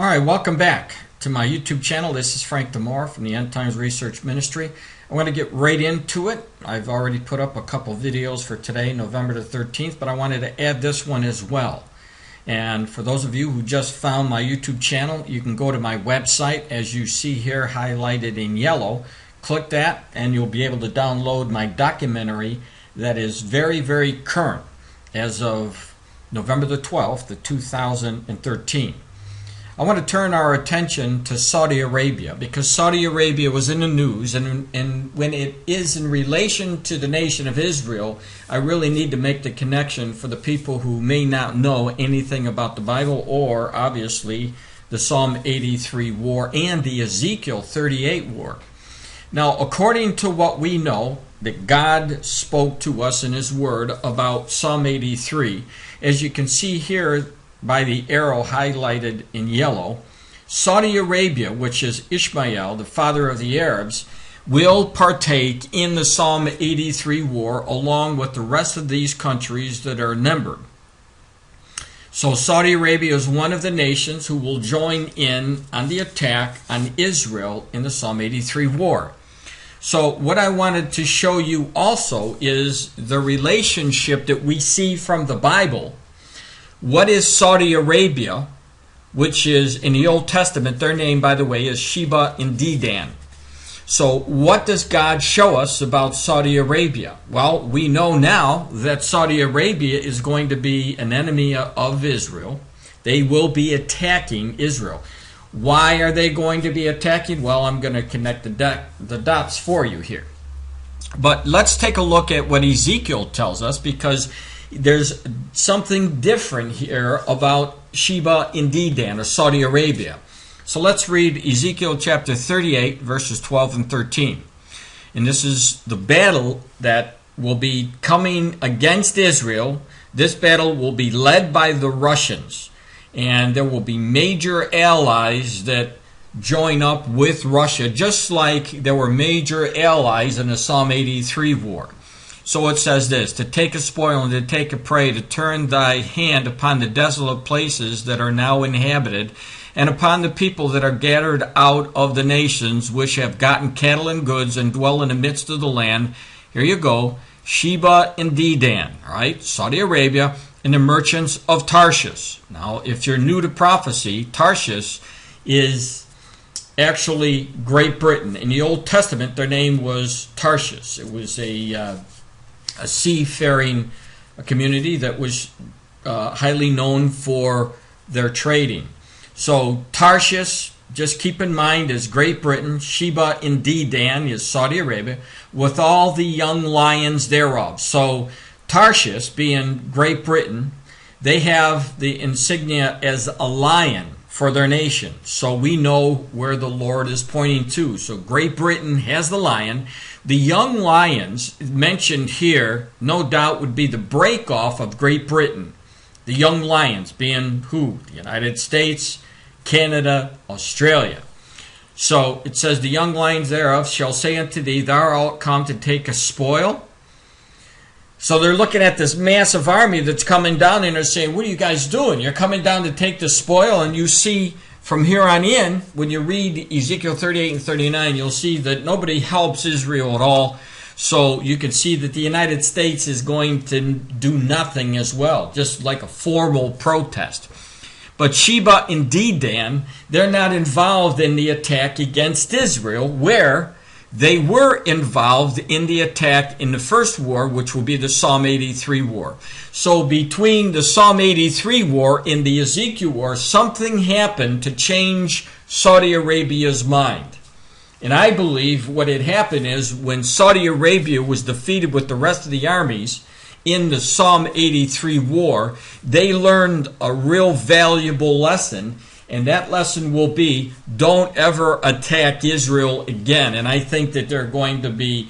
Alright, welcome back to my YouTube channel. This is Frank DiMora from the End Times Research Ministry. I want to get right into it. I've already put up a couple videos for today, November the 13th, but I wanted to add this one as well. And for those of you who just found my YouTube channel, you can go to my website, as you see here highlighted in yellow. Click that and you'll be able to download my documentary that is very, very current as of November the 12th of 2013. I want to turn our attention to Saudi Arabia because Saudi Arabia was in the news, and when it is in relation to the nation of Israel, I really need to make the connection for the people who may not know anything about the Bible or obviously the Psalm 83 war and the Ezekiel 38 war. Now, according to what we know that God spoke to us in His Word about Psalm 83, as you can see here by the arrow highlighted in yellow, Saudi Arabia, which is Ishmael, the father of the Arabs, will partake in the Psalm 83 war along with the rest of these countries that are numbered. So Saudi Arabia is one of the nations who will join in on the attack on Israel in the Psalm 83 war. So what I wanted to show you also is the relationship that we see from the Bible. What is Saudi Arabia, which is in the Old Testament, their name, by the way, is Sheba and Dedan. So what does God show us about Saudi Arabia? Well, we know now that Saudi Arabia is going to be an enemy of Israel. They will be attacking Israel. Why are they going to be attacking? Well, I'm going to connect the dots for you here. But let's take a look at what Ezekiel tells us, because there's something different here about Sheba and Dedan, or Saudi Arabia. So let's read Ezekiel chapter 38, verses 12 and 13. And this is the battle that will be coming against Israel. This battle will be led by the Russians. And there will be major allies that join up with Russia, just like there were major allies in the Psalm 83 war. So it says this: to take a spoil and to take a prey, to turn thy hand upon the desolate places that are now inhabited, and upon the people that are gathered out of the nations, which have gotten cattle and goods, and dwell in the midst of the land. Here you go, Sheba and Dedan, all right, Saudi Arabia, and the merchants of Tarshish. Now, if you're new to prophecy, Tarshish is actually Great Britain. In the Old Testament, their name was Tarshish. It was a seafaring community that was highly known for their trading. So Tarshish, just keep in mind, is Great Britain. Sheba and Dedan is Saudi Arabia, with all the young lions thereof. So Tarshish, being Great Britain, they have the insignia as a lion for their nation. So we know where the Lord is pointing to. So Great Britain has the lion. The young lions mentioned here, no doubt, would be the break-off of Great Britain. The young lions being who? The United States, Canada, Australia. So it says, the young lions thereof shall say unto thee, thou art come to take a spoil. So they're looking at this massive army that's coming down, and they're saying, what are you guys doing? You're coming down to take the spoil. And you see from here on in, when you read Ezekiel 38 and 39, you'll see that nobody helps Israel at all. So you can see that the United States is going to do nothing as well, just like a formal protest. But Sheba and Dedan, they're not involved in the attack against Israel, where they were involved in the attack in the first war, which will be the Psalm 83 war. So between the Psalm 83 war and the Ezekiel war, something happened to change Saudi Arabia's mind. And I believe what had happened is when Saudi Arabia was defeated with the rest of the armies in the Psalm 83 war, they learned a real valuable lesson. And that lesson will be, don't ever attack Israel again. And I think that they're going to be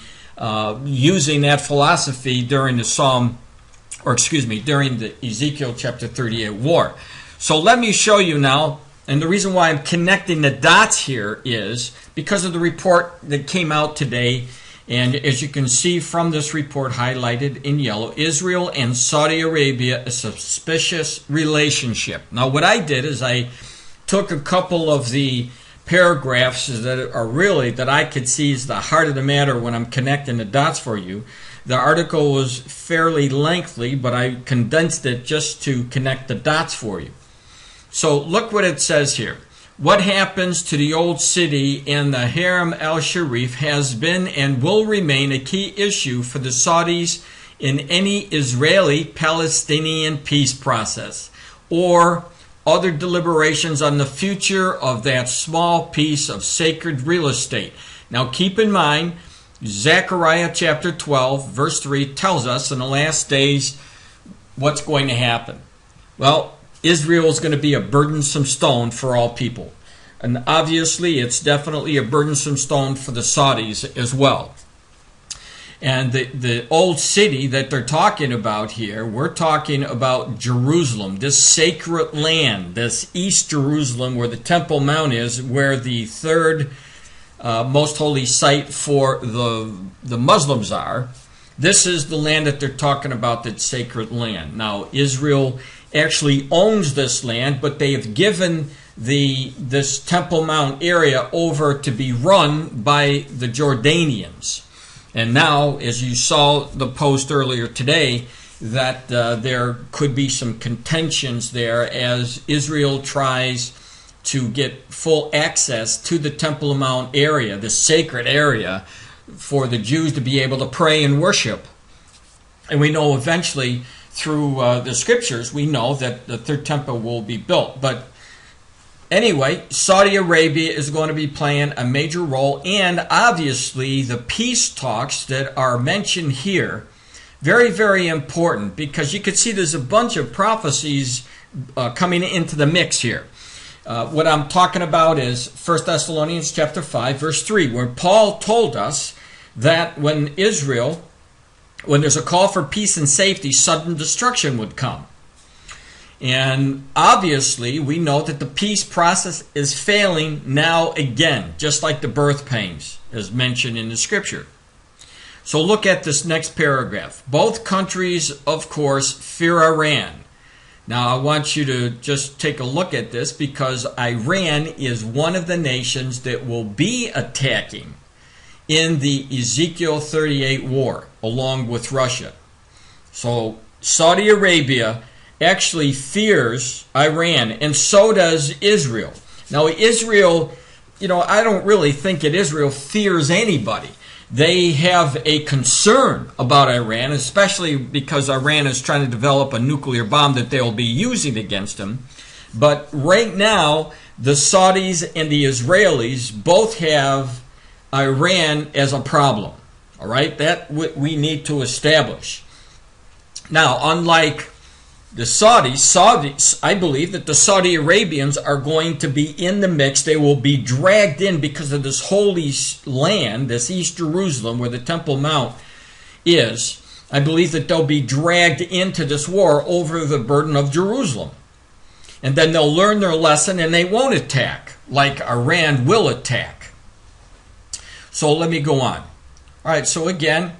using that philosophy during the during the Ezekiel chapter 38 war. So let me show you now, and the reason why I'm connecting the dots here is because of the report that came out today. And as you can see from this report highlighted in yellow, Israel and Saudi Arabia, a suspicious relationship. Now what I did is I took a couple of the paragraphs that are really, that I could see is the heart of the matter when I'm connecting the dots for you. The article was fairly lengthy, but I condensed it just to connect the dots for you. So look what it says here. What happens to the old city and the Haram al-Sharif has been and will remain a key issue for the Saudis in any Israeli-Palestinian peace process or other deliberations on the future of that small piece of sacred real estate. Now keep in mind, Zechariah chapter 12, verse 3 tells us in the last days what's going to happen. Well, Israel is going to be a burdensome stone for all people. And obviously, it's definitely a burdensome stone for the Saudis as well. And the old city that they're talking about here, we're talking about Jerusalem, this sacred land, this East Jerusalem where the Temple Mount is, where the third most holy site for the Muslims are. This is the land that they're talking about, that sacred land. Now, Israel actually owns this land, but they have given this Temple Mount area over to be run by the Jordanians. And now, as you saw the post earlier today, that there could be some contentions there as Israel tries to get full access to the Temple Mount area, the sacred area, for the Jews to be able to pray and worship. And we know eventually through the scriptures, we know that the third temple will be built. But anyway, Saudi Arabia is going to be playing a major role, and obviously the peace talks that are mentioned here, very, very important, because you can see there's a bunch of prophecies coming into the mix here. What I'm talking about is 1 Thessalonians chapter 5, verse 3, where Paul told us that when there's a call for peace and safety, sudden destruction would come. And obviously, we know that the peace process is failing now again, just like the birth pains, as mentioned in the scripture. So look at this next paragraph. Both countries, of course, fear Iran. Now, I want you to just take a look at this, because Iran is one of the nations that will be attacking in the Ezekiel 38 war, along with Russia. So Saudi Arabia actually fears Iran, and so does Israel. Now, Israel, I don't really think that Israel fears anybody. They have a concern about Iran, especially because Iran is trying to develop a nuclear bomb that they'll be using against them. But right now, the Saudis and the Israelis both have Iran as a problem. All right? That we need to establish. Now, unlike the Saudis, I believe that the Saudi Arabians are going to be in the mix. They will be dragged in because of this holy land, this East Jerusalem, where the Temple Mount is. I believe that they'll be dragged into this war over the burden of Jerusalem. And then they'll learn their lesson and they won't attack like Iran will attack. So let me go on. All right, so again,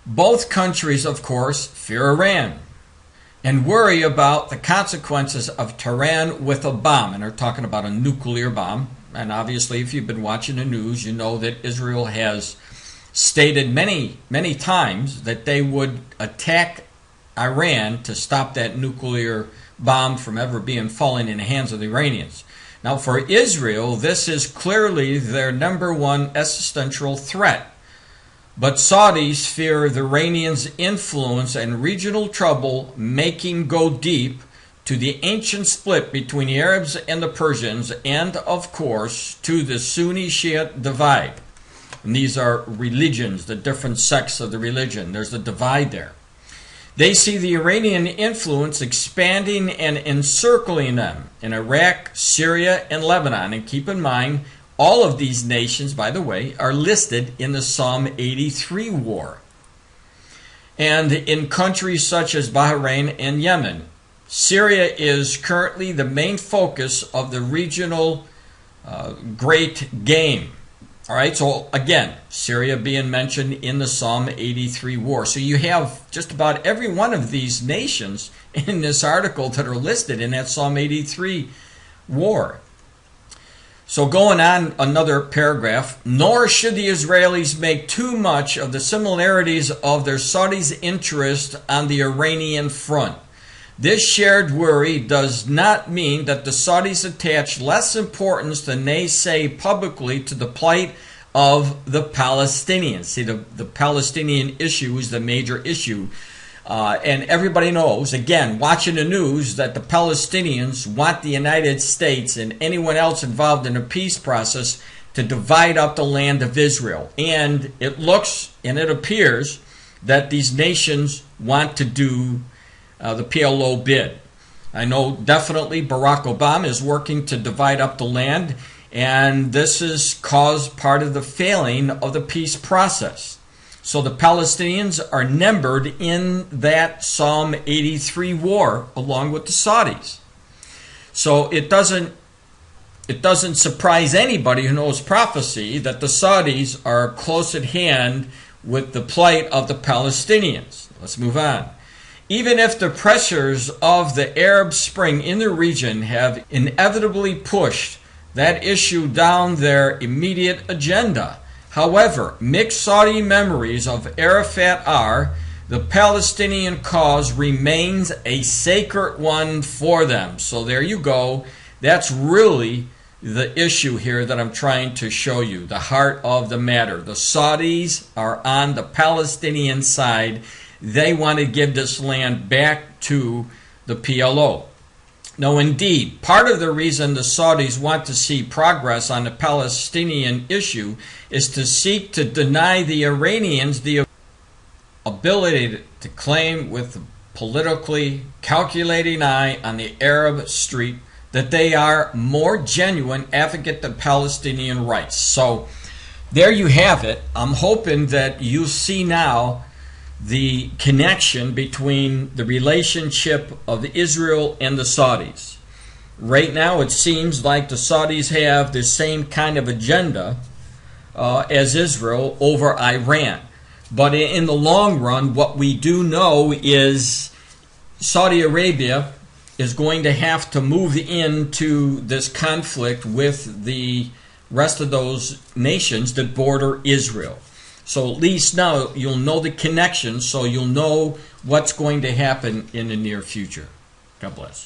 both countries, of course, fear Iran and worry about the consequences of Tehran with a bomb. And they're talking about a nuclear bomb. And obviously, if you've been watching the news, you know that Israel has stated many, many times that they would attack Iran to stop that nuclear bomb from ever being falling in the hands of the Iranians. Now, for Israel, this is clearly their number one existential threat. But Saudis fear the Iranians' influence and regional trouble making go deep to the ancient split between the Arabs and the Persians, and, of course, to the Sunni-Shiite divide. And these are religions, the different sects of the religion. There's a divide there. They see the Iranian influence expanding and encircling them in Iraq, Syria, and Lebanon. And keep in mind, all of these nations, by the way, are listed in the Psalm 83 war. And in countries such as Bahrain and Yemen, Syria is currently the main focus of the regional great game. All right, so again, Syria being mentioned in the Psalm 83 war. So you have just about every one of these nations in this article that are listed in that Psalm 83 war. So going on another paragraph, nor should the Israelis make too much of the similarities of their Saudis' interest on the Iranian front. This shared worry does not mean that the Saudis attach less importance than they say publicly to the plight of the Palestinians. See, the Palestinian issue is the major issue. And everybody knows, again, watching the news, that the Palestinians want the United States and anyone else involved in the peace process to divide up the land of Israel. And it looks and it appears that these nations want to do the PLO bid. I know definitely Barack Obama is working to divide up the land, and this has caused part of the failing of the peace process. So the Palestinians are numbered in that Psalm 83 war along with the Saudis. So it doesn't surprise anybody who knows prophecy that the Saudis are close at hand with the plight of the Palestinians. Let's move on. Even if the pressures of the Arab Spring in the region have inevitably pushed that issue down their immediate agenda, however, mixed Saudi memories of Arafat are, the Palestinian cause remains a sacred one for them. So there you go. That's really the issue here that I'm trying to show you, the heart of the matter. The Saudis are on the Palestinian side. They want to give this land back to the PLO. Now, indeed, part of the reason the Saudis want to see progress on the Palestinian issue is to seek to deny the Iranians the ability to claim with a politically calculating eye on the Arab street that they are more genuine advocate of Palestinian rights. So there you have it. I'm hoping that you see now the connection between the relationship of Israel and the Saudis. Right now it seems like the Saudis have the same kind of agenda as Israel over Iran. But in the long run, what we do know is Saudi Arabia is going to have to move into this conflict with the rest of those nations that border Israel. So at least now you'll know the connection, so you'll know what's going to happen in the near future. God bless.